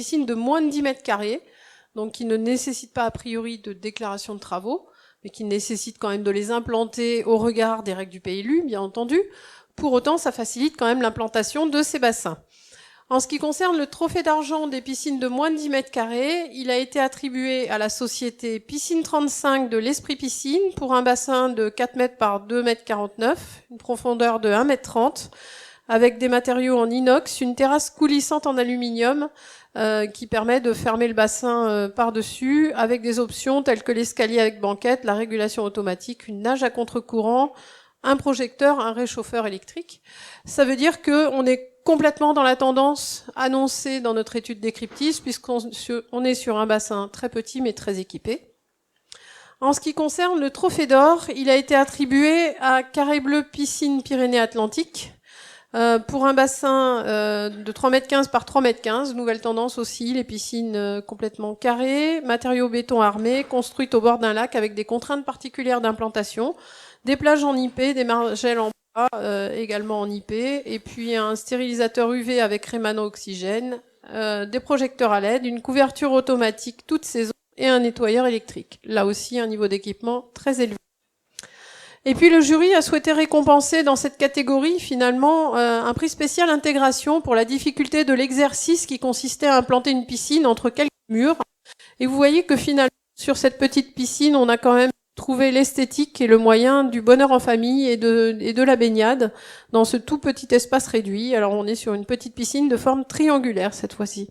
piscines de moins de 10 mètres carrés, donc qui ne nécessitent pas a priori de déclaration de travaux, mais qui nécessitent quand même de les implanter au regard des règles du PLU, bien entendu. Pour autant, ça facilite quand même l'implantation de ces bassins. En ce qui concerne le trophée d'argent des piscines de moins de 10 mètres carrés, il a été attribué à la société Piscine 35 de l'Esprit Piscine pour un bassin de 4 mètres par 2 mètres 49, une profondeur de 1 mètre 30, avec des matériaux en inox, une terrasse coulissante en aluminium qui permet de fermer le bassin par-dessus, avec des options telles que l'escalier avec banquette, la régulation automatique, une nage à contre-courant, un projecteur, un réchauffeur électrique. Ça veut dire qu'on est complètement dans la tendance annoncée dans notre étude descriptive, puisqu'on est sur un bassin très petit mais très équipé. En ce qui concerne le trophée d'or, il a été attribué à Carré Bleu Piscine Pyrénées-Atlantiques pour un bassin de 3,15 m par 3,15 m. Nouvelle tendance aussi, les piscines complètement carrées, matériaux béton armés, construites au bord d'un lac avec des contraintes particulières d'implantation, des plages en IP, des margelles en également en IP, et puis un stérilisateur UV avec rémano-oxygène, des projecteurs à LED, une couverture automatique toute saison et un nettoyeur électrique. Là aussi, un niveau d'équipement très élevé. Et puis le jury a souhaité récompenser dans cette catégorie, finalement, un prix spécial intégration pour la difficulté de l'exercice qui consistait à implanter une piscine entre quelques murs. Et vous voyez que finalement, sur cette petite piscine, on a quand même trouver l'esthétique et le moyen du bonheur en famille et de la baignade dans ce tout petit espace réduit. Alors on est sur une petite piscine de forme triangulaire cette fois-ci.